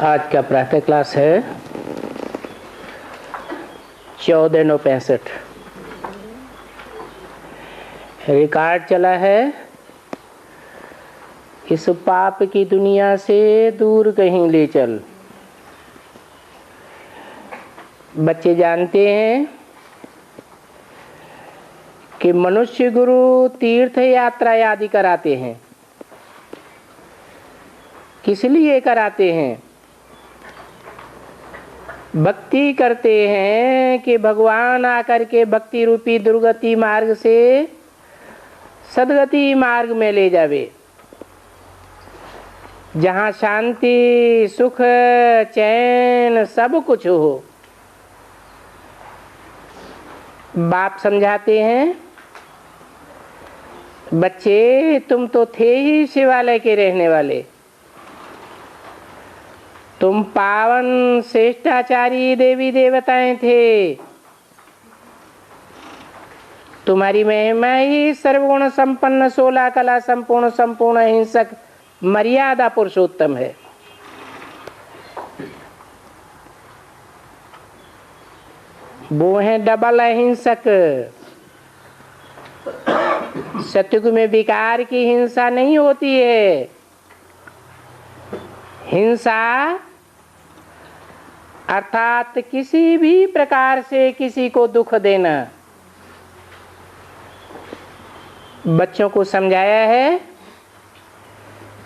आज का प्रातः क्लास है 14/9/65। रिकॉर्ड चला है इस पाप की दुनिया से दूर कहीं ले चल। बच्चे जानते हैं कि मनुष्य गुरु तीर्थ यात्रा आदि कराते हैं। किस लिए कराते हैं? भक्ति करते हैं कि भगवान आकर के भक्ति रूपी दुर्गति मार्ग से सदगति मार्ग में ले जावे, जहाँ शांति सुख चैन सब कुछ हो। बाप समझाते हैं, बच्चे तुम तो थे ही शिवालय के रहने वाले, तुम पावन श्रेष्ठाचारी देवी देवताएं थे। तुम्हारी महिमा ही सर्वगुण संपन्न 16 कला संपूर्ण संपूर्ण हिंसक मर्यादा पुरुषोत्तम है। वो है डबल अहिंसक। सतयुग में विकार की हिंसा नहीं होती है। हिंसा अर्थात किसी भी प्रकार से किसी को दुख देना। बच्चों को समझाया है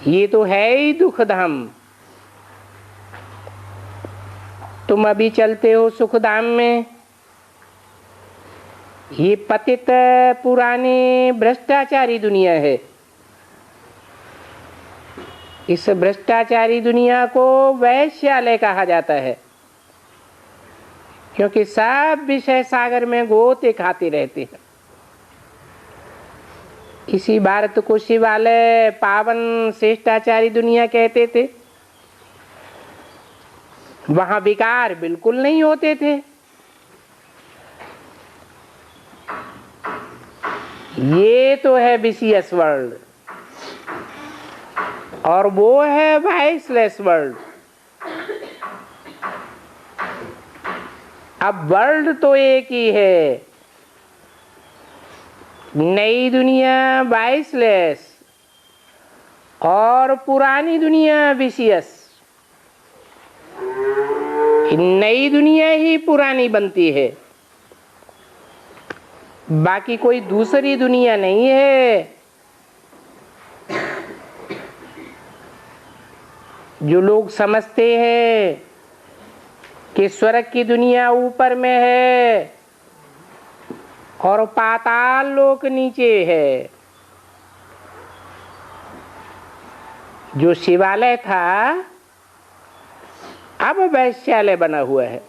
ये तो है ही दुख धाम। तुम अभी चलते हो सुख धाम में, ये पतित पुरानी भ्रष्टाचारी दुनिया है। इस भ्रष्टाचारी दुनिया को वैश्यालय कहा जाता है, क्योंकि सब विषय सागर में गोते खाते रहते हैं। इसी भारत को शिवालय पावन श्रेष्ठाचारी दुनिया कहते थे। वहां विकार बिल्कुल नहीं होते थे। ये तो है विशियस वर्ल्ड और वो है वाइसलेस वर्ल्ड। अब वर्ल्ड तो एक ही है। नई दुनिया वाइसलेस और पुरानी दुनिया विशियस। नई दुनिया ही पुरानी बनती है, बाकी कोई दूसरी दुनिया नहीं है। जो लोग समझते हैं कि स्वर्ग की दुनिया ऊपर में है और पाताल लोक नीचे है। जो शिवालय था अब वैश्यालय बना हुआ है।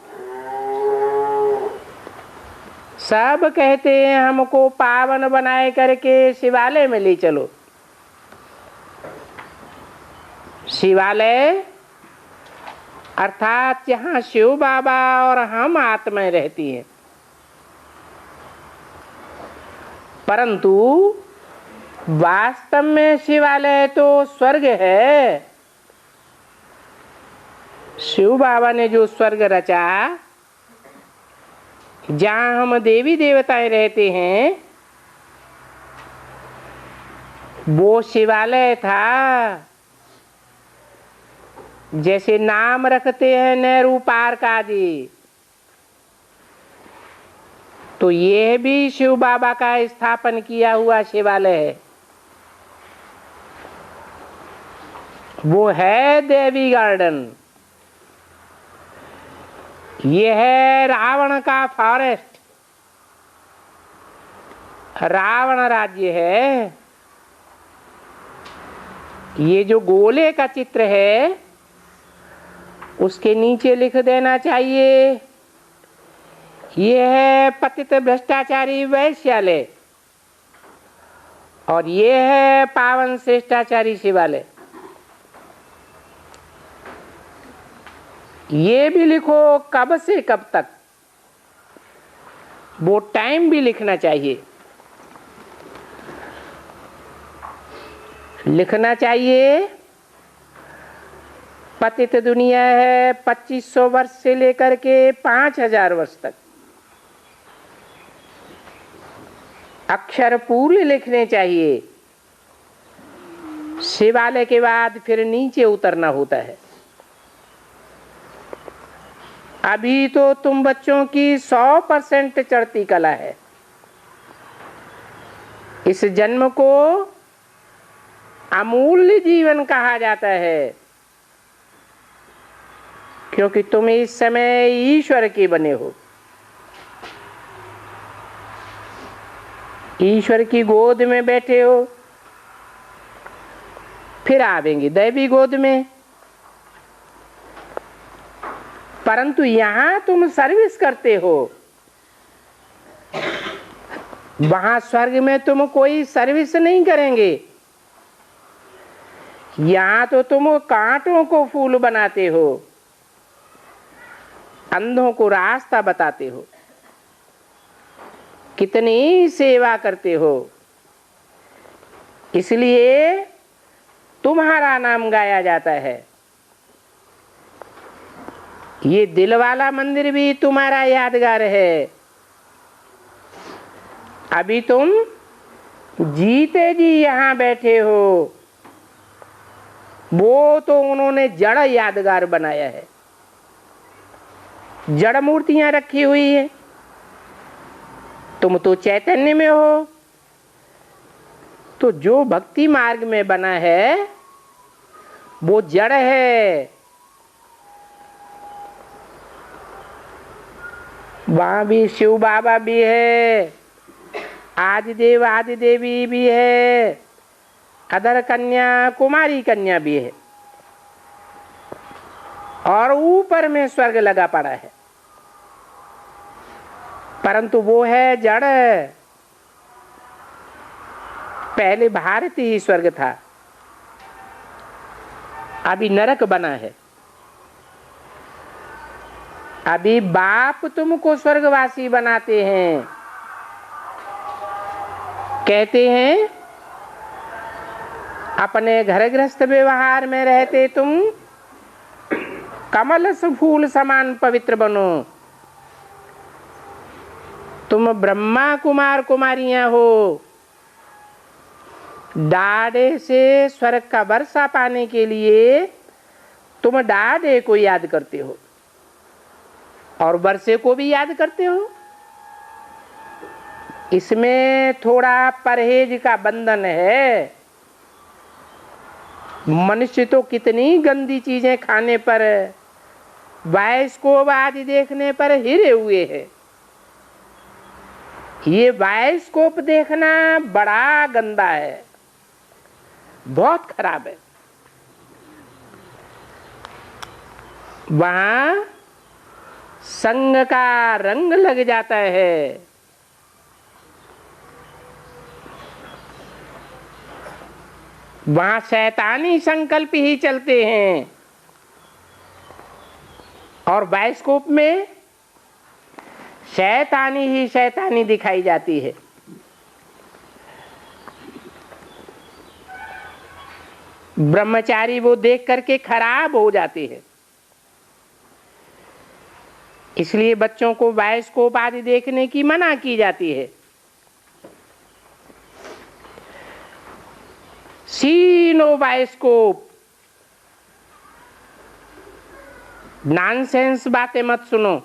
सब कहते हैं हमको पावन बनाए करके शिवालय में ले चलो। शिवालय अर्थात जहाँ शिव बाबा और हम आत्माएं रहती हैं। परंतु वास्तव में शिवालय तो स्वर्ग है। शिव बाबा ने जो स्वर्ग रचा, जहाँ हम देवी देवताएं रहते हैं, वो शिवालय था। जैसे नाम रखते हैं नेहरू पार्क आदि, तो ये भी शिव बाबा का स्थापन किया हुआ शिवालय है। वो है देवी गार्डन। ये है रावण का फॉरेस्ट। रावण राज्य है। ये जो गोले का चित्र है उसके नीचे लिख देना चाहिए, ये है पतित भ्रष्टाचारी वैश्यालय और ये है पावन श्रेष्ठाचारी शिवालय। ये भी लिखो कब से कब तक, वो टाइम भी लिखना चाहिए। लिखना चाहिए पतित दुनिया है 2500 वर्ष से लेकर के 5000 वर्ष तक। अक्षर पूरे लिखने चाहिए, शिवालय के बाद फिर नीचे उतरना होता है। अभी तो तुम बच्चों की 100% चढ़ती कला है। इस जन्म को अमूल्य जीवन कहा जाता है, क्योंकि तुम इस समय ईश्वर के बने हो। ईश्वर की गोद में बैठे हो, फिर आवेंगे दैवी गोद में। परंतु यहां तुम सर्विस करते हो, वहां स्वर्ग में तुम कोई सर्विस नहीं करेंगे। यहां तो तुम कांटों को फूल बनाते हो, अंधों को रास्ता बताते हो, कितनी सेवा करते हो। इसलिए तुम्हारा नाम गाया जाता है। ये दिल वाला मंदिर भी तुम्हारा यादगार है। अभी तुम जीते जी यहां बैठे हो, वो तो उन्होंने जड़ यादगार बनाया है। जड़ मूर्तियां रखी हुई है, तुम तो चैतन्य में हो। तो जो भक्ति मार्ग में बना है वो जड़ है। वहां भी शिव बाबा भी है, आदिदेव आदि देवी भी है, अधर कन्या कुमारी कन्या भी है, और ऊपर में स्वर्ग लगा पड़ा है। परंतु वो है जड़। पहले भारत ही स्वर्ग था, अभी नरक बना है। अभी बाप तुमको स्वर्गवासी बनाते हैं। कहते हैं अपने घर गृहस्थ व्यवहार में रहते तुम कमल फूल समान पवित्र बनो। तुम ब्रह्मा कुमार कुमारियां हो। डाढ़े से स्वर्ग का वर्षा पाने के लिए तुम डाढ़े को याद करते हो और वर्षे को भी याद करते हो। इसमें थोड़ा परहेज का बंधन है। मनुष्य तो कितनी गंदी चीजें खाने पर, बायोस्कोप आदि देखने पर हिरे हुए हैं। ये बायोस्कोप देखना बड़ा गंदा है, बहुत खराब है। वहां संग का रंग लग जाता है। वहां शैतानी संकल्प ही चलते हैं, और बायोस्कोप में शैतानी ही शैतानी दिखाई जाती है। ब्रह्मचारी वो देख करके खराब हो जाते हैं। इसलिए बच्चों को बायोस्कोप आदि देखने की मना की जाती है। सी नो बायोस्कोप, नॉनसेंस बातें मत सुनो।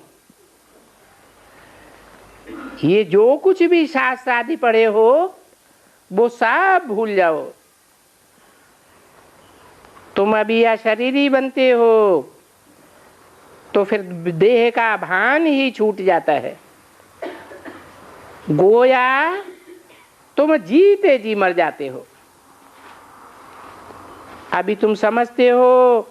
ये जो कुछ भी शास्त्र आदि पढ़े हो वो सब भूल जाओ। तुम अभी अशरीरी बनते हो तो फिर देह का भान ही छूट जाता है। गोया तुम जीते जी मर जाते हो। अभी तुम समझते हो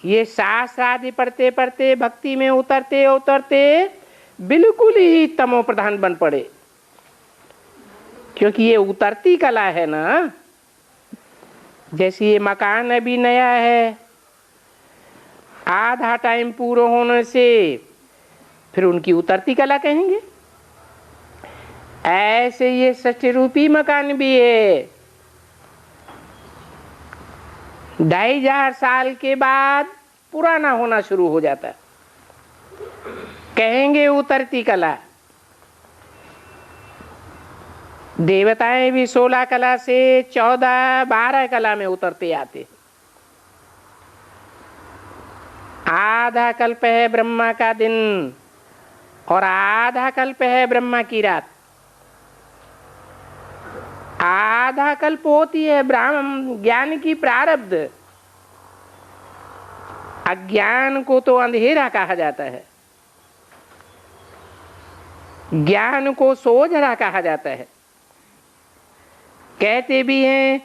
ये शास्त्र आदि पढ़ते पढ़ते भक्ति में उतरते उतरते बिल्कुल ही तमो प्रधान बन पड़े, क्योंकि ये उतरती कला है ना। जैसे ये मकान अभी नया है, आधा टाइम पूरा होने से फिर उनकी उतरती कला कहेंगे। ऐसे ये षष्ठी रूपी मकान भी है। 2500 साल के बाद पुराना होना शुरू हो जाता है। कहेंगे उतरती कला। देवताएं भी 16 कला से 14-12 कला में उतरते आते। आधा कल्प है ब्रह्मा का दिन और आधा कल्प है ब्रह्मा की रात। आधा कल्प होती है ब्राह्म ज्ञान की प्रारब्ध। अज्ञान को तो अंधेरा कहा जाता है, ज्ञान को सोझरा कहा जाता है। कहते भी हैं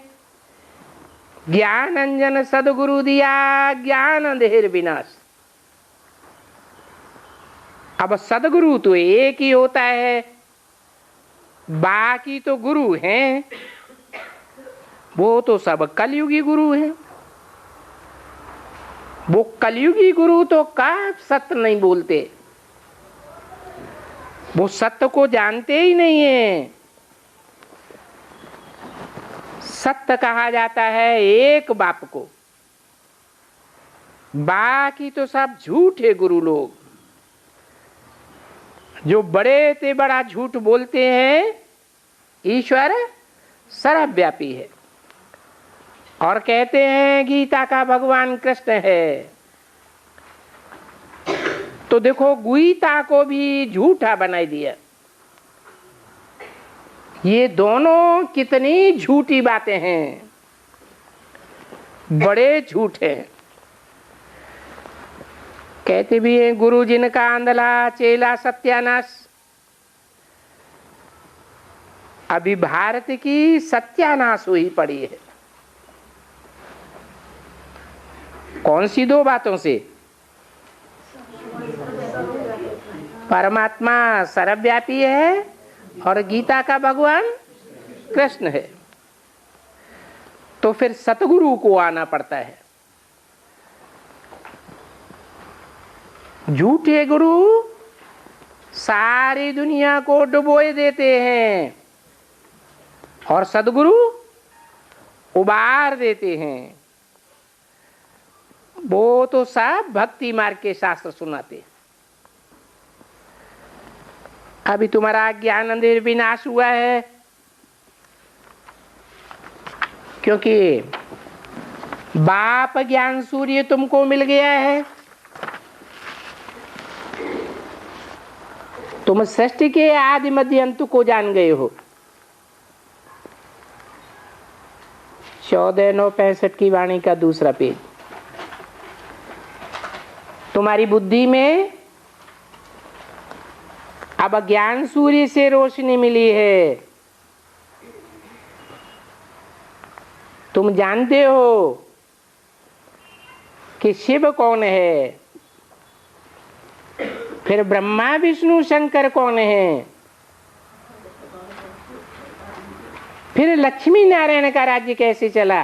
ज्ञान अंजन सदगुरु दिया, ज्ञान अंधेर विनाश। अब सदगुरु तो एक ही होता है, बाकी तो गुरु हैं, वो तो सब कलयुगी गुरु हैं। वो कलयुगी गुरु तो कब सत्य नहीं बोलते, वो सत्य को जानते ही नहीं है। सत्य कहा जाता है एक बाप को, बाकी तो सब झूठे गुरु लोग जो बड़े से बड़ा झूठ बोलते हैं। ईश्वर सर्वव्यापी है और कहते हैं गीता का भगवान कृष्ण है। तो देखो गीता को भी झूठा बनाई दिया। ये दोनों कितनी झूठी बातें हैं, बड़े झूठे हैं। कहते भी हैं गुरु जिनका अंधला चेला सत्यानाश। अभी भारत की सत्यानाश हुई पड़ी है। कौन सी दो बातों से? परमात्मा सर्वव्यापी है और गीता का भगवान कृष्ण है। तो फिर सतगुरु को आना पड़ता है। झूठे गुरु सारी दुनिया को डुबोए देते हैं और सदगुरु उबार देते हैं। वो तो सब भक्ति मार्ग के शास्त्र सुनाते। अभी तुम्हारा ज्ञान अंधेर विनाश हुआ है क्योंकि बाप ज्ञान सूर्य तुमको मिल गया है। तुम सृष्टि के आदि मध्य अंत को जान गए हो। 14/9/65 की वाणी का दूसरा पेज। तुम्हारी बुद्धि में अब ज्ञान सूर्य से रोशनी मिली है। तुम जानते हो कि शिव कौन है, फिर ब्रह्मा विष्णु शंकर कौन है, फिर लक्ष्मी नारायण का राज्य कैसे चला,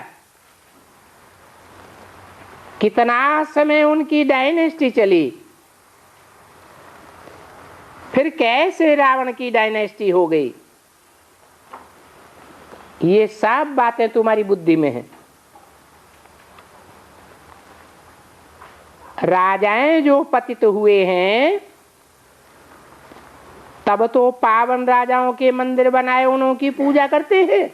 कितना समय उनकी डायनेस्टी चली, फिर कैसे रावण की डायनेस्टी हो गई। ये सब बातें तुम्हारी बुद्धि में हैं। राजाएं जो पतित हुए हैं तब तो पावन राजाओं के मंदिर बनाए उनकी पूजा करते हैं,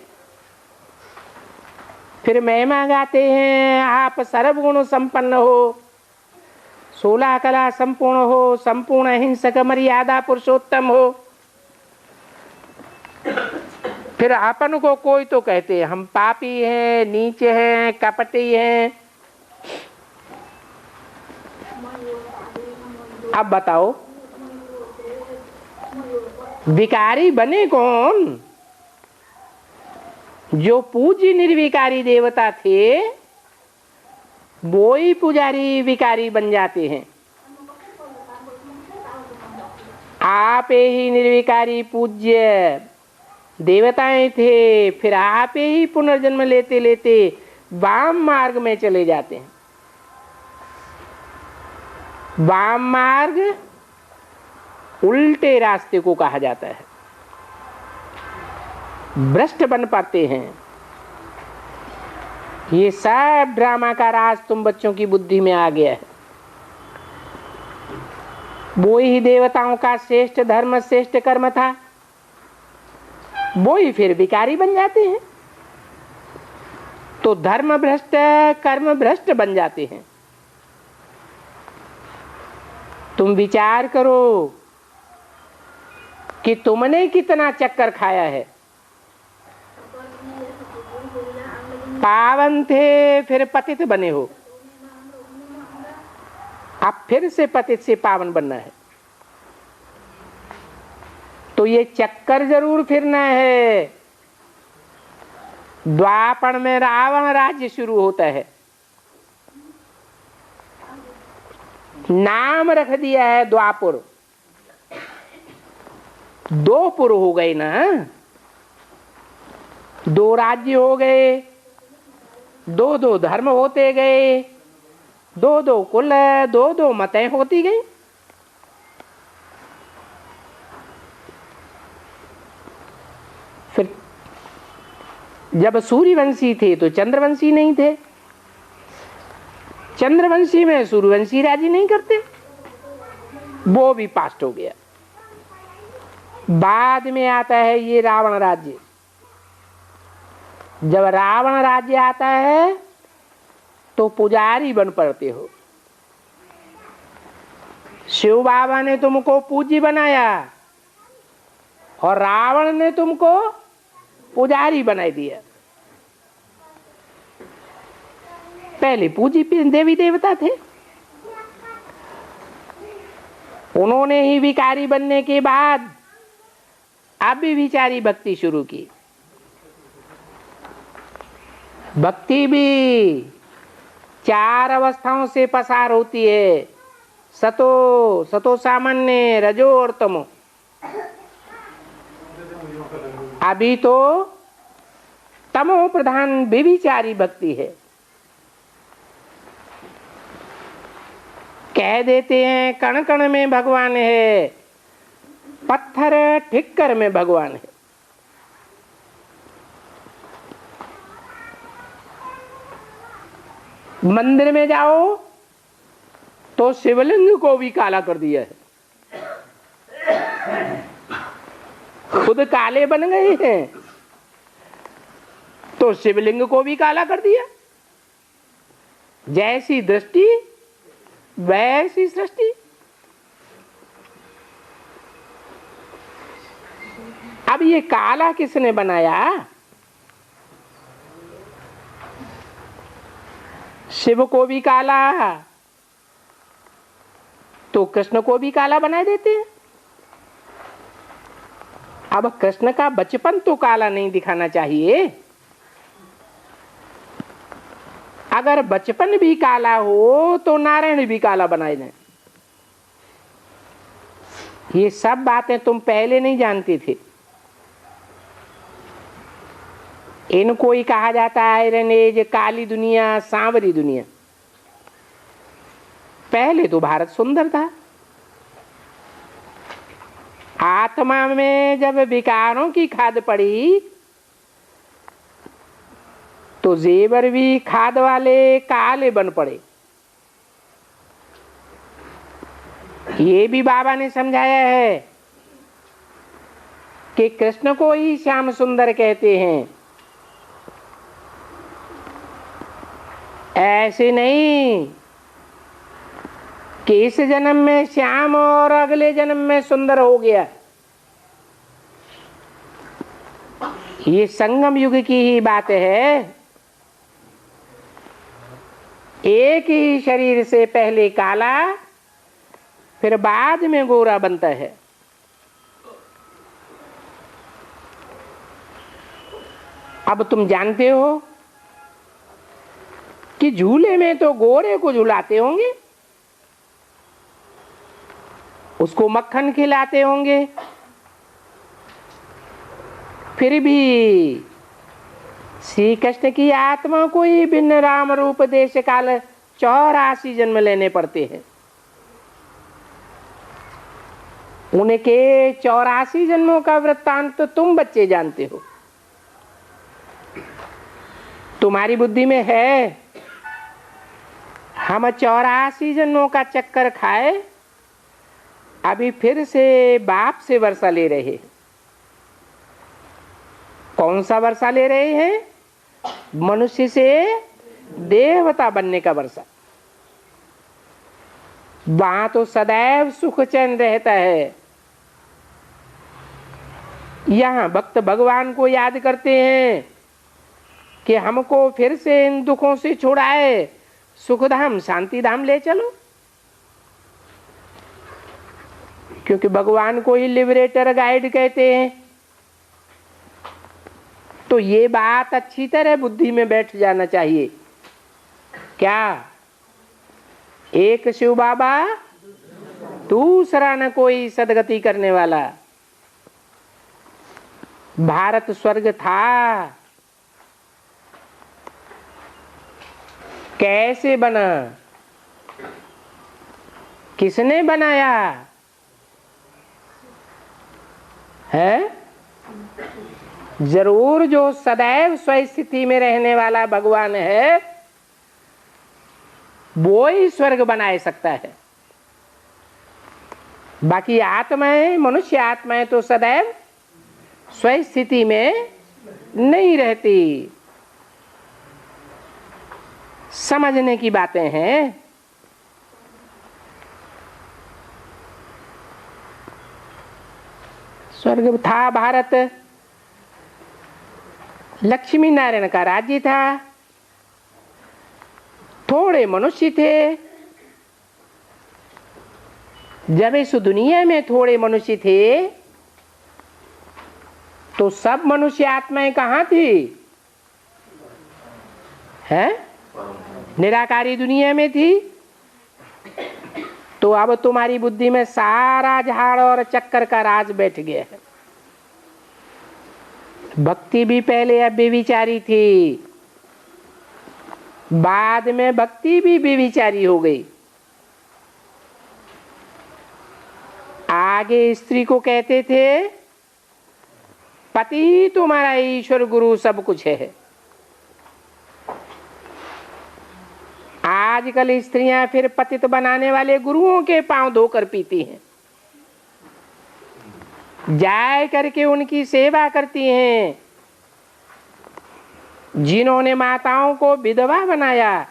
फिर महिमा गाते हैं आप सर्वगुण संपन्न हो, 16 कला संपूर्ण हो, संपूर्ण अहिंसक मर्यादा पुरुषोत्तम हो। फिर अपन को कोई तो कहते हम पापी हैं, नीचे हैं, कपटी हैं। अब बताओ विकारी बने कौन? जो पूज्य निर्विकारी देवता थे वो ही पुजारी विकारी बन जाते हैं। आप ही निर्विकारी पूज्य देवताएं थे, फिर आप ही पुनर्जन्म लेते लेते वाम मार्ग में चले जाते हैं। वाम मार्ग उल्टे रास्ते को कहा जाता है। भ्रष्ट बन पाते हैं। ये सब ड्रामा का राज तुम बच्चों की बुद्धि में आ गया है। वो ही देवताओं का श्रेष्ठ धर्म श्रेष्ठ कर्म था, वो ही फिर विकारी बन जाते हैं, तो धर्म भ्रष्ट कर्म भ्रष्ट बन जाते हैं। तुम विचार करो कि तुमने कितना चक्कर खाया है। पावन थे फिर पतित बने हो, अब फिर से पतित से पावन बनना है, तो ये चक्कर जरूर फिरना है। द्वापर में रावण राज्य शुरू होता है, नाम रख दिया है द्वापुर, दो पुर हो गए ना, दो राज्य हो गए, दो दो धर्म होते गए, दो दो कुल, दो दो मतें होती गई। फिर जब सूर्यवंशी थे तो चंद्रवंशी नहीं थे, चंद्रवंशी में सूर्यवंशी राजी नहीं करते, वो भी पास्ट हो गया। बाद में आता है ये रावण राज्य। जब रावण राज्य आता है तो पुजारी बन पड़ते हो। शिव बाबा ने तुमको पूज्य बनाया और रावण ने तुमको पुजारी बना दिया। पहले पूजी देवी देवता थे, उन्होंने ही विकारी बनने के बाद अब भी विचारी भक्ति शुरू की। भक्ति भी चार अवस्थाओं से पसार होती है, सतो सामान्य, रजो और तमो। अभी तो तमो प्रधान विविचारी भक्ति है। कह देते हैं कण कण में भगवान है, पत्थर ठिक्कर में भगवान है। मंदिर में जाओ तो शिवलिंग को भी काला कर दिया है, खुद काले बन गए हैं तो शिवलिंग को भी काला कर दिया। जैसी दृष्टि वैसी सृष्टि। अब ये काला किसने बनाया? शिव को भी काला तो कृष्ण को भी काला बना देते हैं। अब कृष्ण का बचपन तो काला नहीं दिखाना चाहिए। अगर बचपन भी काला हो तो नारायण भी काला बनाए दें। ये सब बातें तुम पहले नहीं जानते थे। इनको ही कहा जाता है आयरन एज, काली दुनिया, सांवरी दुनिया। पहले तो भारत सुंदर था। आत्मा में जब विकारों की खाद पड़ी तो जेवर भी खाद वाले काले बन पड़े। ये भी बाबा ने समझाया है कि कृष्ण को ही श्याम सुंदर कहते हैं, ऐसे नहीं कि इस जन्म में श्याम और अगले जन्म में सुंदर हो गया। ये संगम युग की ही बात है। एक ही शरीर से पहले काला फिर बाद में गोरा बनता है। अब तुम जानते हो कि झूले में तो गोरे को झुलाते होंगे, उसको मक्खन खिलाते होंगे, फिर भी श्री कृष्ण की आत्मा को ही भिन्न राम रूप देश काल 84 जन्म लेने पड़ते हैं। उनके 84 जन्मों का वृत्तांत तो तुम बच्चे जानते हो। तुम्हारी बुद्धि में है हम 84 जन्मों का चक्कर खाए अभी फिर से बाप से वर्षा ले रहे हैं। कौन सा वर्षा ले रहे हैं? मनुष्य से देवता बनने का वर्षा। वहां तो सदैव सुख चैन रहता है। यहां भक्त भगवान को याद करते हैं कि हमको फिर से इन दुखों से छुड़ाए, सुखधाम शांति धाम ले चलो। क्योंकि भगवान को ही लिबरेटर गाइड कहते हैं। तो ये बात अच्छी तरह बुद्धि में बैठ जाना चाहिए। क्या? एक शिव बाबा, दूसरा न कोई सदगति करने वाला। भारत स्वर्ग था, कैसे बना? किसने बनाया है? जरूर जो सदैव स्वस्थिति में रहने वाला भगवान है, वो ही स्वर्ग बना सकता है। बाकी आत्माएं, मनुष्य आत्माएं तो सदैव स्वस्थिति में नहीं रहती। समझने की बातें हैं। स्वर्ग था भारत, लक्ष्मी नारायण का राज्य था, थोड़े मनुष्य थे। जब इस दुनिया में थोड़े मनुष्य थे तो सब मनुष्य आत्माएं कहाँ थी? हैं? निराकारी दुनिया में थी। तो अब तुम्हारी बुद्धि में सारा झाड़ और चक्कर का राज बैठ गया है। भक्ति भी पहले अब बेविचारी थी, बाद में भक्ति भी बेविचारी हो गई। आगे स्त्री को कहते थे पति तुम्हारा ईश्वर गुरु सब कुछ है। आजकल स्त्रियां फिर पतित बनाने वाले गुरुओं के पांव धोकर पीती हैं, जाए करके उनकी सेवा करती हैं। जिन्होंने माताओं को विधवा बनाया,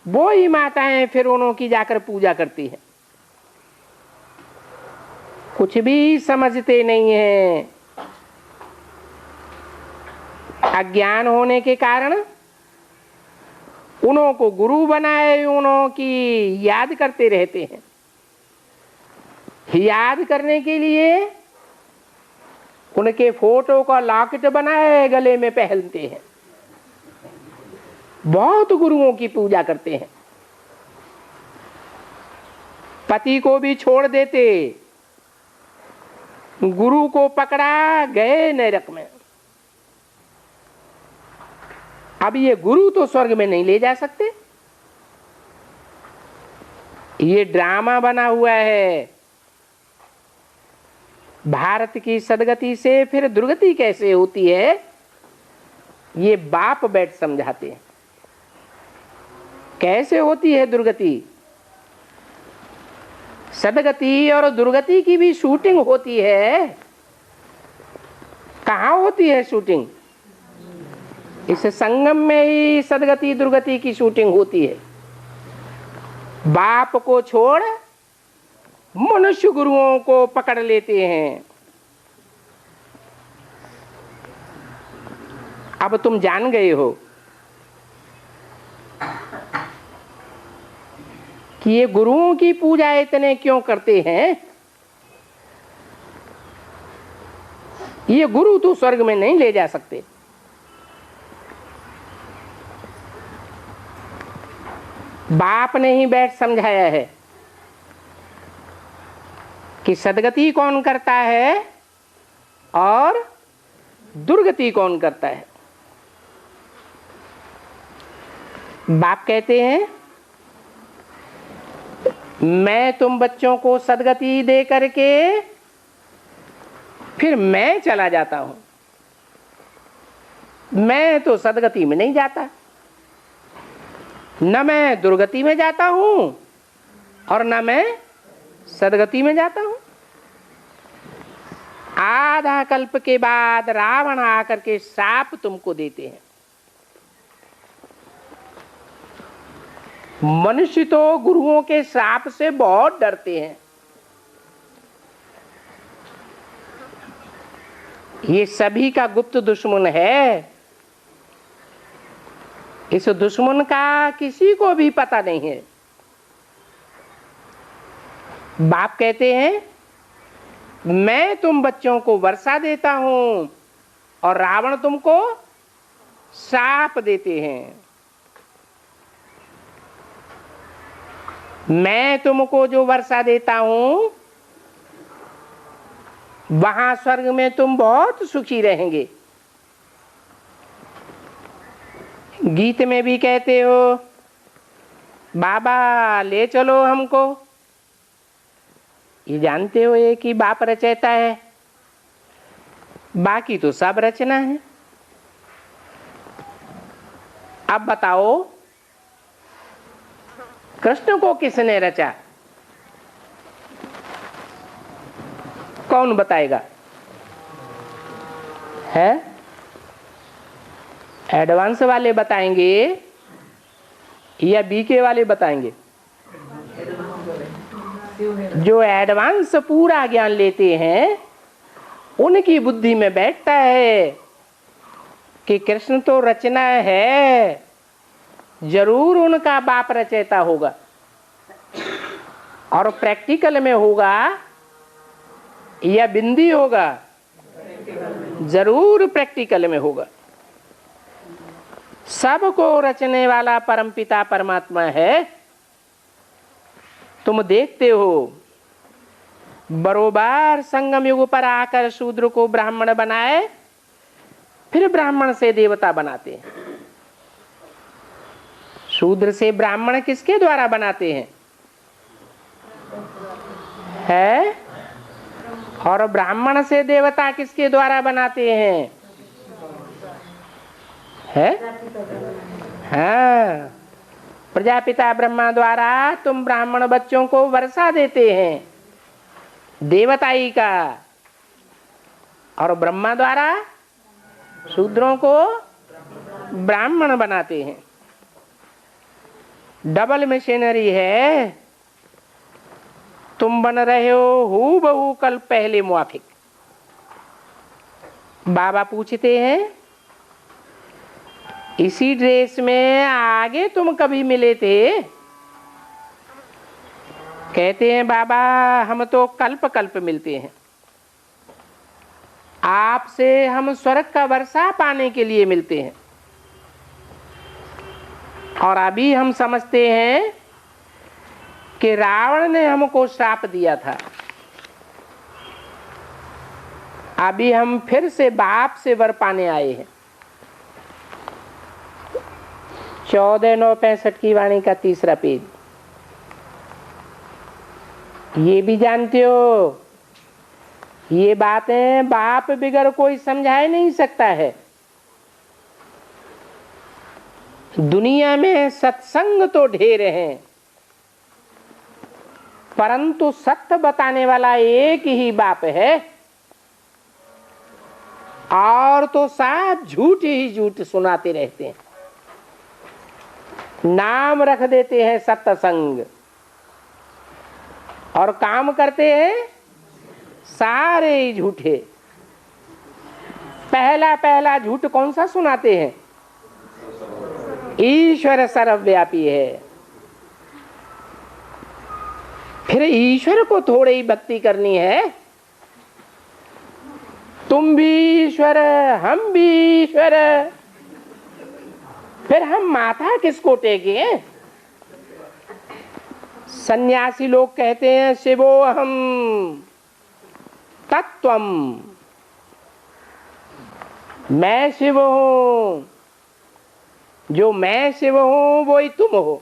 वो ही माताएं फिर उन्हों की जाकर पूजा करती हैं। कुछ भी समझते नहीं हैं। अज्ञान होने के कारण उन्हों को गुरु बनाए, उन्हों की याद करते रहते हैं। याद करने के लिए उनके फोटो का लॉकेट बनाए गले में पहनते हैं। बहुत गुरुओं की पूजा करते हैं। पति को भी छोड़ देते, गुरु को पकड़ा गए नरक में। अब ये गुरु तो स्वर्ग में नहीं ले जा सकते। ये ड्रामा बना हुआ है। भारत की सदगति से फिर दुर्गति कैसे होती है, ये बाप बैठ समझाते हैं। कैसे होती है दुर्गति? सदगति और दुर्गति की भी शूटिंग होती है। कहाँ होती है शूटिंग? इस संगम में ही सदगति दुर्गति की शूटिंग होती है। बाप को छोड़ मनुष्य गुरुओं को पकड़ लेते हैं। अब तुम जान गए हो कि ये गुरुओं की पूजा इतने क्यों करते हैं। ये गुरु तो स्वर्ग में नहीं ले जा सकते। बाप ने ही बैठ समझाया है कि सदगति कौन करता है और दुर्गति कौन करता है। बाप कहते हैं मैं तुम बच्चों को सदगति दे करके फिर मैं चला जाता हूं। मैं तो सदगति में नहीं जाता, न मैं दुर्गति में जाता हूं और न मैं सदगति में जाता हूं। आधा कल्प के बाद रावण आकर के शाप तुमको देते हैं। मनुष्य तो गुरुओं के श्राप से बहुत डरते हैं। ये सभी का गुप्त दुश्मन है। इस दुश्मन का किसी को भी पता नहीं है। बाप कहते हैं मैं तुम बच्चों को वर्षा देता हूं और रावण तुमको शाप देते हैं। मैं तुमको जो वर्षा देता हूं वहां स्वर्ग में तुम बहुत सुखी रहेंगे। गीत में भी कहते हो बाबा ले चलो हमको। ये जानते हो ये कि बाप रचयिता है, बाकी तो सब रचना है। अब बताओ कृष्ण को किसने रचा? कौन बताएगा? है एडवांस वाले बताएंगे या बीके वाले बताएंगे? जो एडवांस पूरा ज्ञान लेते हैं उनकी बुद्धि में बैठता है कि कृष्ण तो रचना है, जरूर उनका बाप रचयिता होगा। और प्रैक्टिकल में होगा या बिंदी होगा? जरूर प्रैक्टिकल में होगा। सबको रचने वाला परमपिता परमात्मा है। तुम देखते हो बरोबर संगम युग पर आकर शूद्र को ब्राह्मण बनाए, फिर ब्राह्मण से देवता बनाते हैं। शूद्र से ब्राह्मण किसके द्वारा बनाते हैं? है? और ब्राह्मण से देवता किसके द्वारा बनाते हैं? है? हाँ, प्रजापिता ब्रह्मा द्वारा तुम ब्राह्मण बच्चों को वर्षा देते हैं देवताई का, और ब्रह्मा द्वारा शूद्रों को ब्राह्मण बनाते हैं। डबल मशीनरी है। तुम बन रहे हो हूबहू कल पहले मुआफिक। बाबा पूछते हैं इसी ड्रेस में आगे तुम कभी मिले थे? कहते हैं बाबा हम तो कल्प कल्प मिलते हैं, आपसे हम स्वर्ग का वर्षा पाने के लिए मिलते हैं। और अभी हम समझते हैं कि रावण ने हमको श्राप दिया था, अभी हम फिर से बाप से वर पाने आए हैं। 14/9/65 की वाणी का 3रा पेज। ये भी जानते हो ये बातें बाप बिगर कोई समझा ही नहीं सकता है। दुनिया में सत्संग तो ढेर हैं, परंतु सत्य बताने वाला एक ही बाप है, और तो सब झूठ ही झूठ सुनाते रहते हैं। नाम रख देते हैं सत्संग और काम करते हैं सारे ही झूठे। पहला झूठ कौन सा सुनाते हैं? ईश्वर सर्वव्यापी है। फिर ईश्वर को थोड़ी ही भक्ति करनी है। तुम भी ईश्वर, हम भी ईश्वर, फिर हम माथा किसको टेके? सन्यासी लोग कहते हैं शिवोहम तत्वम, मैं शिव हूं, जो मैं शिव हूं वो ही तुम हो।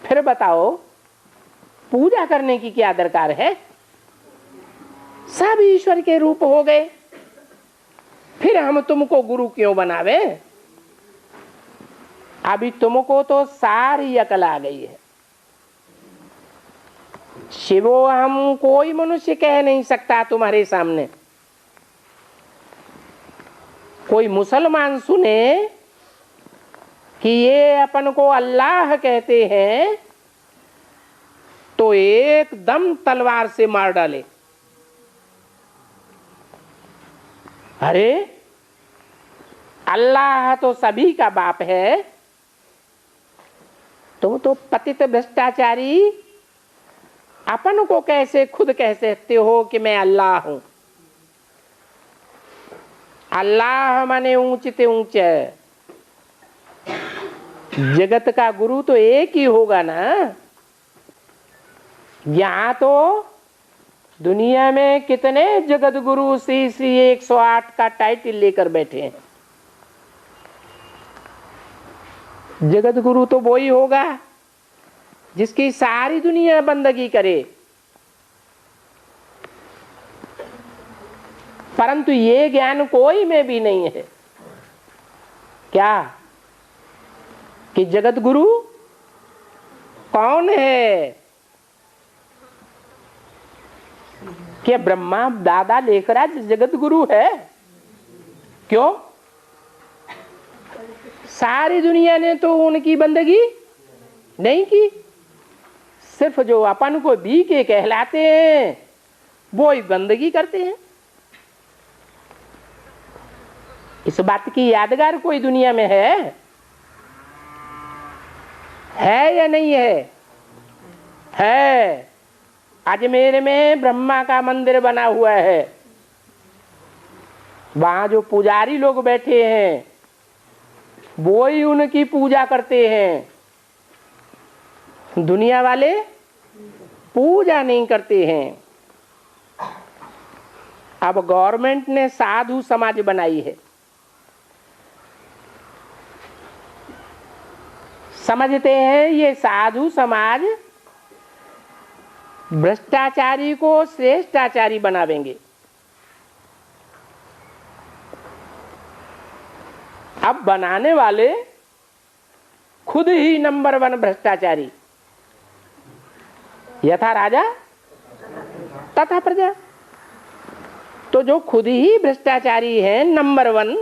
फिर बताओ पूजा करने की क्या दरकार है? सब ईश्वर के रूप हो गए, फिर हम तुमको गुरु क्यों बनावे? अभी तुमको तो सारी अकल आ गई है। शिवो हम कोई मनुष्य कह नहीं सकता तुम्हारे सामने। कोई मुसलमान सुने कि ये अपन को अल्लाह कहते हैं तो एकदम तलवार से मार डाले। अरे अल्लाह तो सभी का बाप है, तुम तो पतित भ्रष्टाचारी अपन को कैसे खुद कह सकते हो कि मैं अल्लाह हूं। अल्लाह माने ऊंचते ऊंचे, जगत का गुरु तो एक ही होगा ना। यहां तो दुनिया में कितने जगत गुरु श्री श्री 108 का टाइटल लेकर बैठे हैं। जगत गुरु तो वो ही होगा जिसकी सारी दुनिया बंदगी करे। परंतु ये ज्ञान कोई में भी नहीं है क्या कि जगत गुरु कौन है। क्या ब्रह्मा दादा लेखराज जगत गुरु है? क्यों? सारी दुनिया ने तो उनकी बंदगी नहीं की। सिर्फ जो अपन को भी के कहलाते हैं वो ही बंदगी करते हैं। इस बात की यादगार कोई दुनिया में है या नहीं है? है। अजमेर में ब्रह्मा का मंदिर बना हुआ है। वहां जो पुजारी लोग बैठे हैं वो ही उनकी पूजा करते हैं। दुनिया वाले पूजा नहीं करते हैं। अब गवर्नमेंट ने साधु समाज बनाई है। समझते हैं ये साधु समाज भ्रष्टाचारी को श्रेष्ठाचारी बनावेंगे। अब बनाने वाले खुद ही नंबर 1 भ्रष्टाचारी। यथा राजा तथा प्रजा। तो जो खुद ही भ्रष्टाचारी हैं नंबर 1,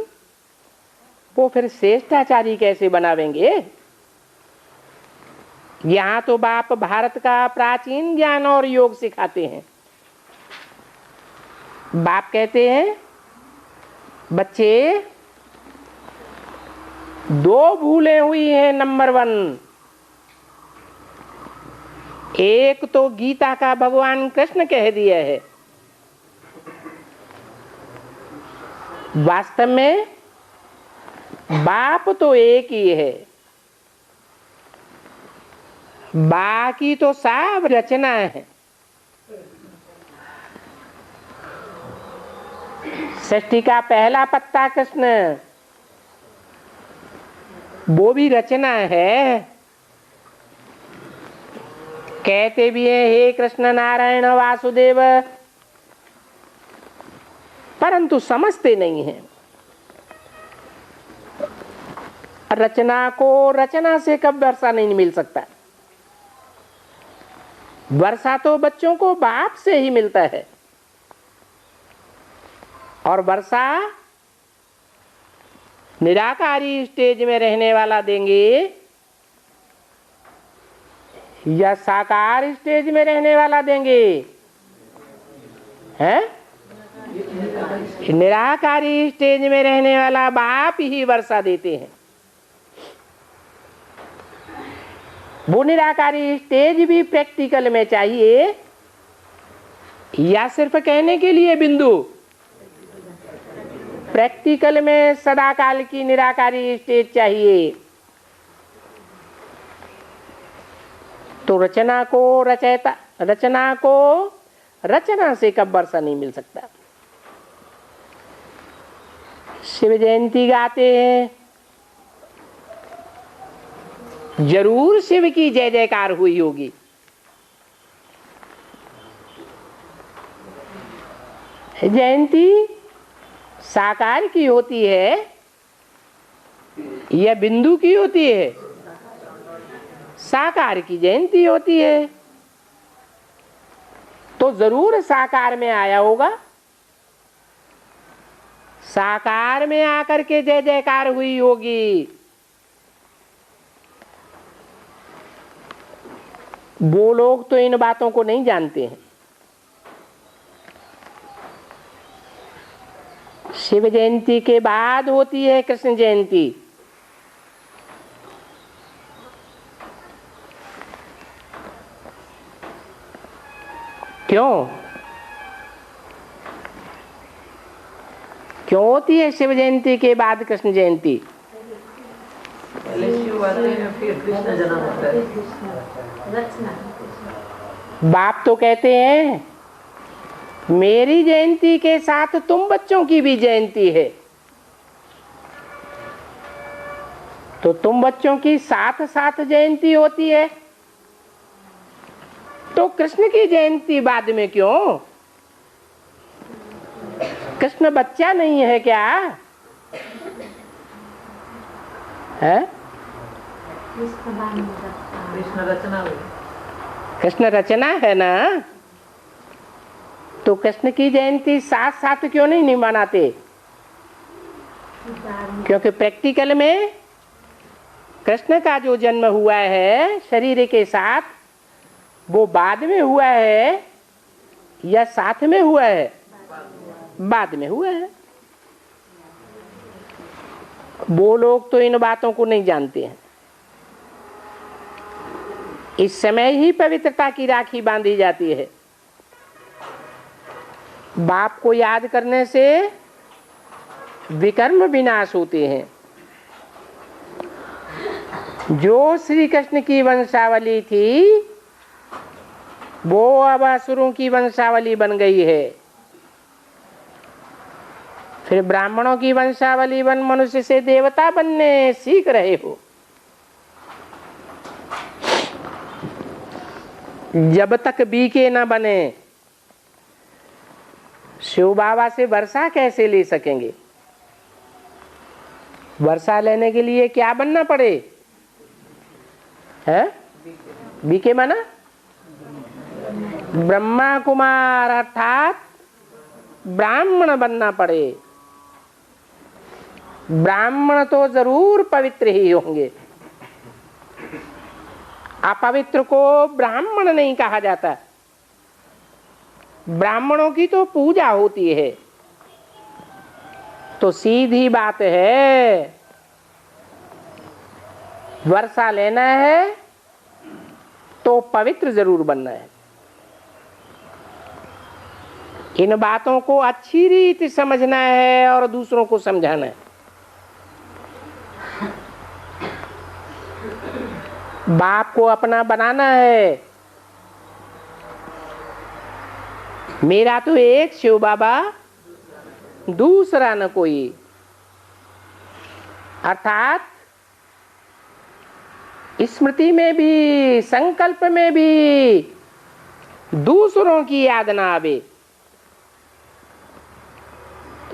वो फिर श्रेष्ठाचारी कैसे बनावेंगे? यहां तो बाप भारत का प्राचीन ज्ञान और योग सिखाते हैं। बाप कहते हैं बच्चे 2 भूलें हुई हैं नंबर 1। एक तो गीता का भगवान कृष्ण कह दिया है। वास्तव में बाप तो एक ही है, बाकी तो सब रचना है। सृष्टि का पहला पत्ता कृष्ण, वो भी रचना है। कहते भी हैं हे कृष्ण नारायण वासुदेव, परंतु समझते नहीं हैं। रचना को रचना से कब वर्षा नहीं मिल सकता। वर्षा तो बच्चों को बाप से ही मिलता है। और वर्षा निराकारी स्टेज में रहने वाला देंगे या साकार स्टेज में रहने वाला देंगे? हैं? निराकारी स्टेज में रहने वाला बाप ही वर्षा देते हैं। वो निराकारी स्टेज भी प्रैक्टिकल में चाहिए या सिर्फ कहने के लिए बिंदु? प्रैक्टिकल में सदाकाल की निराकारी स्टेज चाहिए। तो रचना को रचना से कब वर्षा नहीं मिल सकता। शिव जयंती गाते हैं, जरूर शिव की जय जयकार हुई होगी। जयंती साकार की होती है या बिंदु की होती है? साकार की जयंती होती है। तो जरूर साकार में आया होगा। साकार में आकर के जय जयकार हुई होगी। वो लोग तो इन बातों को नहीं जानते हैं। शिव जयंती के बाद होती है कृष्ण जयंती। क्यों होती है शिव जयंती के बाद कृष्ण जयंती? पहले शिव आते हैं फिर कृष्ण जन्म होता है। बाप तो कहते हैं मेरी जयंती के साथ तुम बच्चों की भी जयंती है, तो तुम बच्चों की साथ साथ जयंती होती है, तो कृष्ण की जयंती बाद में क्यों? कृष्ण बच्चा नहीं है क्या? है? कृष्ण रचना हुई। कृष्ण रचना है ना, तो कृष्ण की जयंती साथ साथ क्यों नहीं मनाते? क्योंकि प्रैक्टिकल में कृष्ण का जो जन्म हुआ है शरीर के साथ, वो बाद में हुआ है या साथ में हुआ है? बाद में हुआ है। वो लोग तो इन बातों को नहीं जानते हैं। इस समय ही पवित्रता की राखी बांधी जाती है। बाप को याद करने से विकर्म विनाश होते हैं। जो श्री कृष्ण की वंशावली थी वो अब असुरों की वंशावली बन गई है। फिर ब्राह्मणों की वंशावली बन मनुष्य से देवता बनने सीख रहे हो। जब तक बीके न बने शिव बाबा से वर्षा कैसे ले सकेंगे? वर्षा लेने के लिए क्या बनना पड़े? है बीके माना ब्रह्मा कुमार अर्थात ब्राह्मण बनना पड़े। ब्राह्मण तो जरूर पवित्र ही होंगे। अपवित्र को ब्राह्मण नहीं कहा जाता। ब्राह्मणों की तो पूजा होती है। तो सीधी बात है, वर्षा लेना है तो पवित्र जरूर बनना है। इन बातों को अच्छी रीति समझना है और दूसरों को समझाना है। बाप को अपना बनाना है। मेरा तो एक शिव बाबा, दूसरा न कोई। अर्थात स्मृति में भी संकल्प में भी दूसरों की याद ना आवे।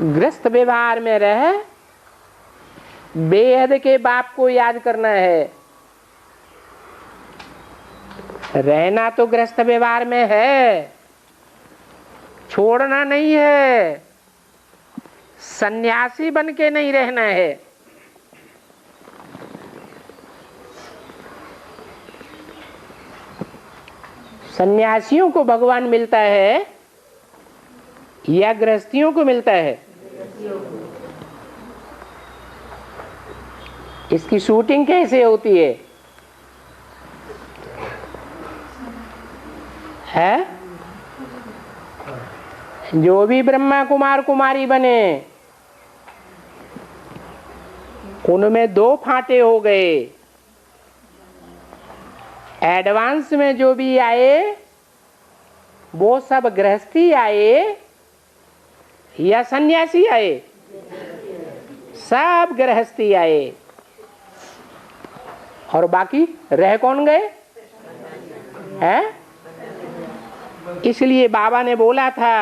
गृहस्थ व्यवहार में रह बेहद के बाप को याद करना है। रहना तो गृहस्थ व्यवहार में है, छोड़ना नहीं है। सन्यासी बन के नहीं रहना है। सन्यासियों को भगवान मिलता है या गृहस्थियों को मिलता है? इसकी शूटिंग कैसे होती है? जो भी ब्रह्मा कुमार कुमारी बने उनमें दो फाटे हो गए। एडवांस में जो भी आए वो सब गृहस्थी आए या सन्यासी आए? सब गृहस्थी आए। और बाकी रह कौन गए? हैं? इसलिए बाबा ने बोला था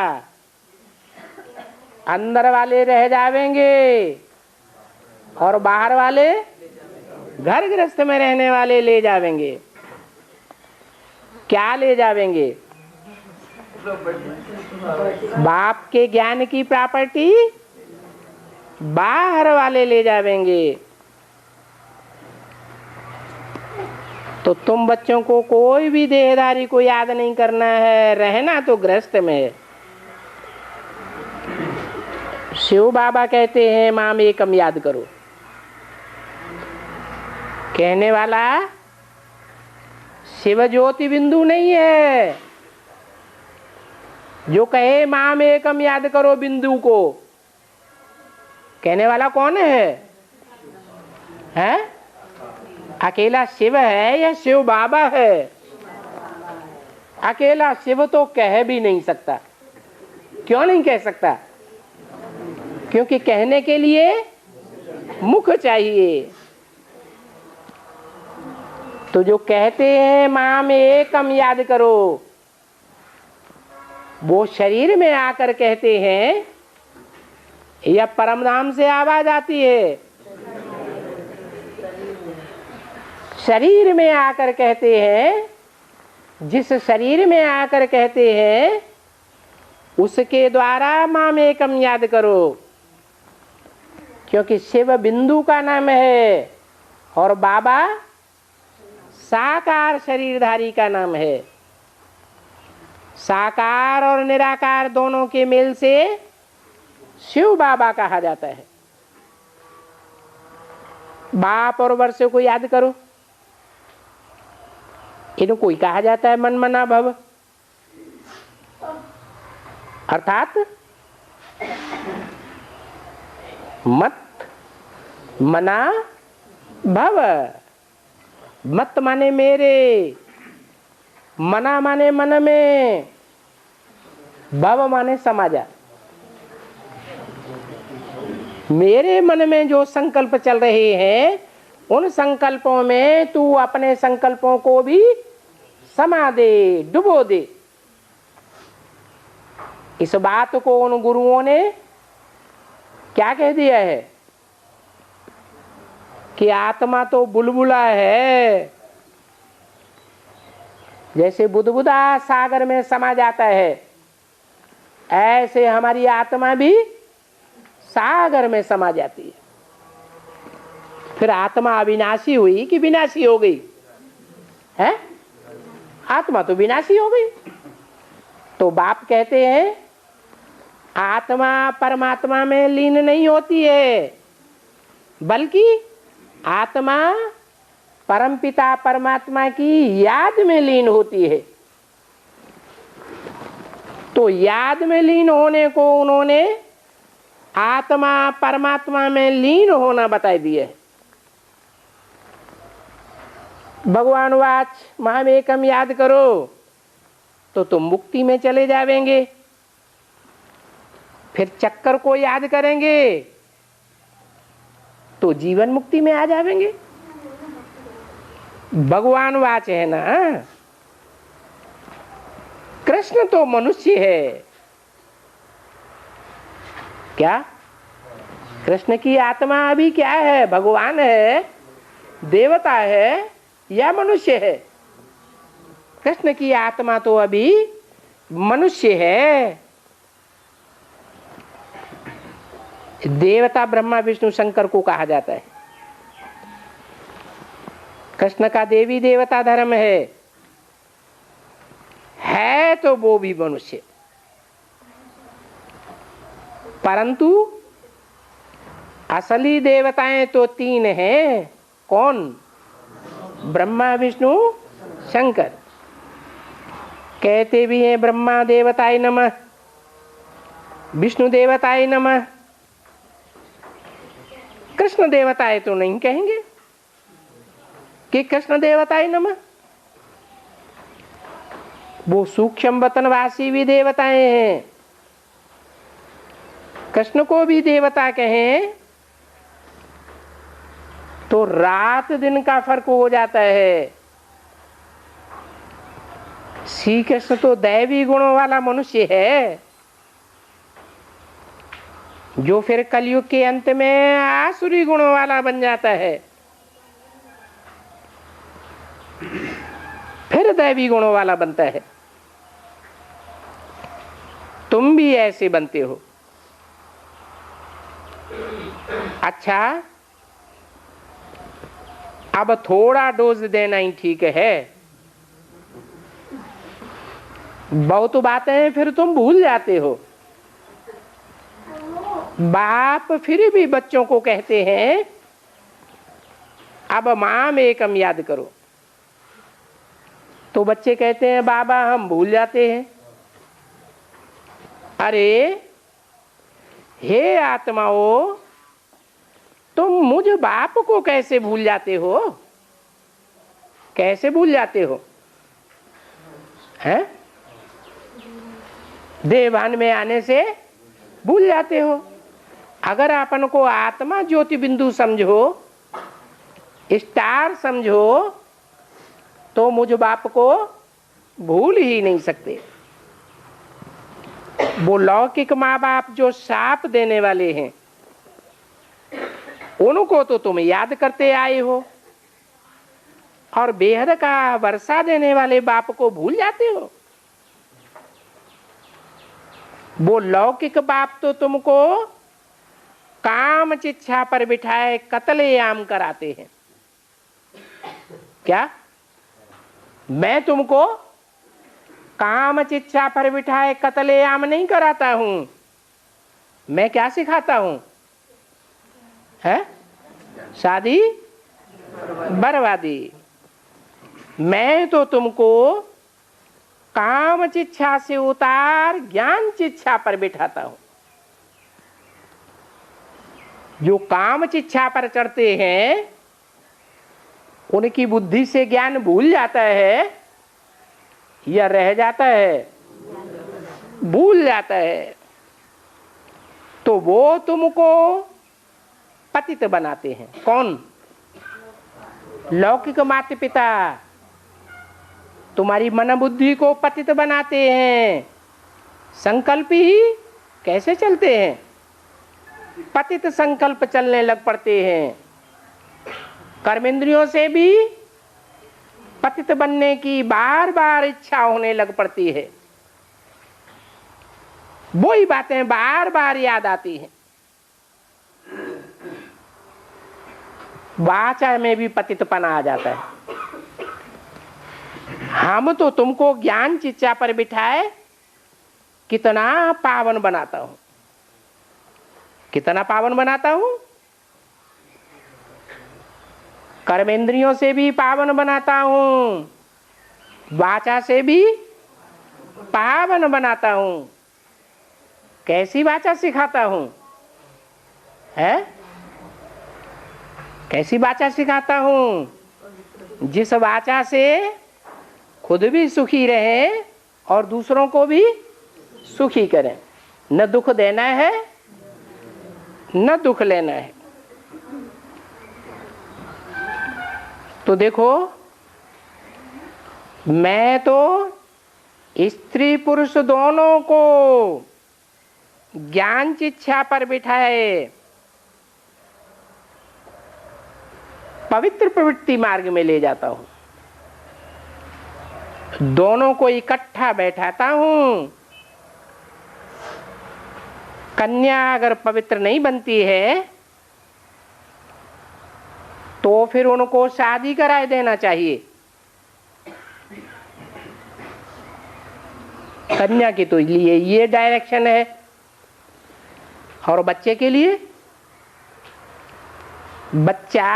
अंदर वाले रह जावेंगे और बाहर वाले घर गृहस्थ में रहने वाले ले जावेंगे। क्या ले जावेंगे? बाप के ज्ञान की प्रॉपर्टी बाहर वाले ले जावेंगे। तो तुम बच्चों को कोई भी देहधारी को याद नहीं करना है, रहना तो गृहस्थ में है। शिव बाबा कहते हैं माम एकम याद करो। कहने वाला शिव ज्योति बिंदु नहीं है जो कहे माम एकम याद करो बिंदु को। कहने वाला कौन है? अकेला शिव है या शिव बाबा है? अकेला शिव तो कह भी नहीं सकता। क्यों नहीं कह सकता? क्योंकि कहने के लिए मुख चाहिए। तो जो कहते हैं माम एकम याद करो, वो शरीर में आकर कहते हैं या परमधाम से आवाज आती है? शरीर में आकर कहते हैं। जिस शरीर में आकर कहते हैं उसके द्वारा माम एकम याद करो। क्योंकि शिव बिंदु का नाम है और बाबा साकार शरीरधारी का नाम है। साकार और निराकार दोनों के मेल से शिव बाबा कहा जाता है। बाप और वर्ष को याद करो, इनको ही कहा जाता है मन मना भव। अर्थात मत मना भव। मत माने मेरे, मना माने मन में, भव माने समाजा। मेरे मन में जो संकल्प चल रहे हैं उन संकल्पों में तू अपने संकल्पों को भी समा दे, डुबो दे। इस बात को उन गुरुओं ने क्या कह दिया है कि आत्मा तो बुलबुला है। जैसे बुदबुदा सागर में समा जाता है, ऐसे हमारी आत्मा भी सागर में समा जाती है। फिर आत्मा अविनाशी हुई कि विनाशी हो गई है? आत्मा तो विनाशी हो गई। तो बाप कहते हैं आत्मा परमात्मा में लीन नहीं होती है, बल्कि आत्मा परमपिता परमात्मा की याद में लीन होती है। तो याद में लीन होने को उन्होंने आत्मा परमात्मा में लीन होना बता दिया है। भगवान वाच माम एकम याद करो तो तुम मुक्ति में चले जावेंगे। फिर चक्कर को याद करेंगे तो जीवन मुक्ति में आ जावेंगे। भगवान वाच है ना। कृष्ण तो मनुष्य है। क्या कृष्ण की आत्मा अभी क्या है? भगवान है, देवता है या मनुष्य है? कृष्ण की आत्मा तो अभी मनुष्य है। देवता ब्रह्मा विष्णु शंकर को कहा जाता है। कृष्ण का देवी देवता धर्म है तो वो भी मनुष्य। परंतु असली देवताएं तो तीन हैं। कौन? ब्रह्मा विष्णु शंकर। कहते भी हैं ब्रह्मा देवताय नमः, विष्णु देवताय नमः। कृष्ण देवताय तो नहीं कहेंगे कि कृष्ण देवताय नमः। वो सूक्ष्म वतनवासी भी देवताएं हैं। कृष्ण को भी देवता कहें तो रात दिन का फर्क हो जाता है। श्री कृष्ण तो दैवी गुणों वाला मनुष्य है, जो फिर कलयुग के अंत में आसुरी गुणों वाला बन जाता है। फिर दैवी गुणों वाला बनता है। भी ऐसे बनते हो। अच्छा, अब थोड़ा डोज देना ही ठीक है, बहुत बातें फिर तुम भूल जाते हो। बाप फिर भी बच्चों को कहते हैं अब माम एकम याद करो, तो बच्चे कहते हैं बाबा हम भूल जाते हैं। अरे हे आत्माओं, तुम मुझ बाप को कैसे भूल जाते हो? कैसे भूल जाते हो? हैं? देहभान में आने से भूल जाते हो। अगर अपन को आत्मा ज्योति बिंदु समझो, स्टार समझो, तो मुझ बाप को भूल ही नहीं सकते। वो लौकिक माँ बाप जो शाप देने वाले हैं, उनको तो तुम याद करते आए हो, और बेहद का वर्षा देने वाले बाप को भूल जाते हो। वो लौकिक बाप तो तुमको काम चिच्छा पर बिठाए कत्लेआम कराते हैं। क्या मैं तुमको काम चिच्छा पर बिठाए कत्लेआम नहीं कराता हूं? मैं क्या सिखाता हूं? है शादी बर्बादी। मैं तो तुमको काम चिच्छा से उतार ज्ञान चिच्छा पर बिठाता हूं। जो काम चिच्छा पर चढ़ते हैं उनकी बुद्धि से ज्ञान भूल जाता है या रह जाता है? भूल जाता है। तो वो तुमको पतित बनाते हैं। कौन? लौकिक माता पिता तुम्हारी मन बुद्धि को पतित बनाते हैं। संकल्प ही कैसे चलते हैं? पतित संकल्प चलने लग पड़ते हैं। कर्मेंद्रियों से भी पतित बनने की बार बार इच्छा होने लग पड़ती है। वही बातें बार बार याद आती हैं। वाचा में भी पतितपना आ जाता है। हम तो तुमको ज्ञान चिच्चा पर बिठाए कितना पावन बनाता हूं। कितना पावन बनाता हूं? कर्मेंद्रियों से भी पावन बनाता हूं, वाचा से भी पावन बनाता हूं। कैसी वाचा सिखाता हूं? है? कैसी वाचा सिखाता हूं? जिस वाचा से खुद भी सुखी रहे और दूसरों को भी सुखी करें। न दुख देना है न दुख लेना है। तो देखो, मैं तो स्त्री पुरुष दोनों को ज्ञान चिच्छा पर बिठाए पवित्र प्रवृत्ति मार्ग में ले जाता हूं। दोनों को इकट्ठा बैठाता हूं। कन्या अगर पवित्र नहीं बनती है तो फिर उनको शादी कराए देना चाहिए। कन्या के तो लिए ये डायरेक्शन है, और बच्चे के लिए बच्चा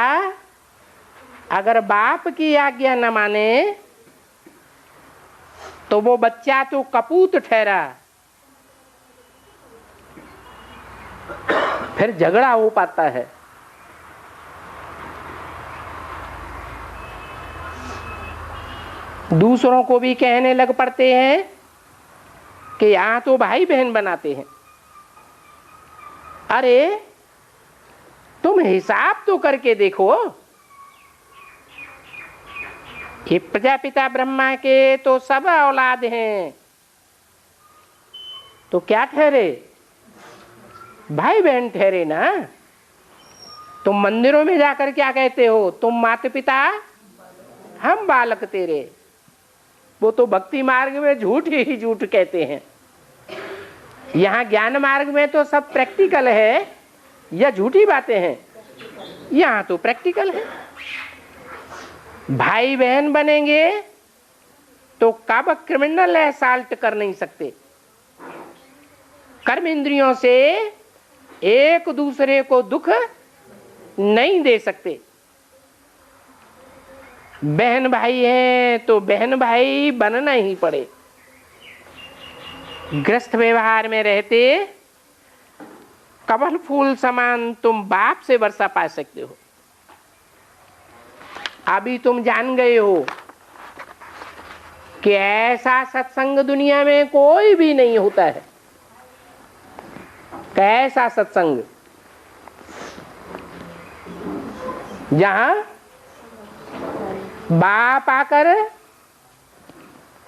अगर बाप की आज्ञा न माने तो वो बच्चा तो कपूत ठहरा। फिर झगड़ा हो पाता है। दूसरों को भी कहने लग पड़ते हैं कि यहां तो भाई बहन बनाते हैं। अरे तुम हिसाब तो करके देखो। ये प्रजापिता ब्रह्मा के तो सब औलाद हैं, तो क्या ठहरे? भाई बहन ठहरे ना। तुम मंदिरों में जाकर क्या कहते हो? तुम माता पिता, हम बालक तेरे। वो तो भक्ति मार्ग में झूठ ही झूठ कहते हैं। यहाँ ज्ञान मार्ग में तो सब प्रैक्टिकल है या झूठी बातें हैं? यहाँ तो प्रैक्टिकल है। भाई बहन बनेंगे तो कब क्रिमिनल असॉल्ट कर नहीं सकते। कर्म इंद्रियों से एक दूसरे को दुख नहीं दे सकते। बहन भाई हैं तो बहन भाई बनना ही पड़े। ग्रस्त व्यवहार में रहते कमल फूल समान तुम बाप से वर्षा पा सकते हो। अभी तुम जान गए हो कि ऐसा सत्संग दुनिया में कोई भी नहीं होता है। कैसा सत्संग जहां बाप आकर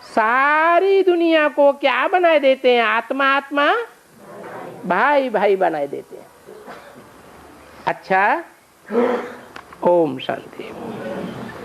सारी दुनिया को क्या बनाए देते हैं? आत्मा आत्मा भाई भाई बनाए देते हैं। अच्छा, ओम शांति।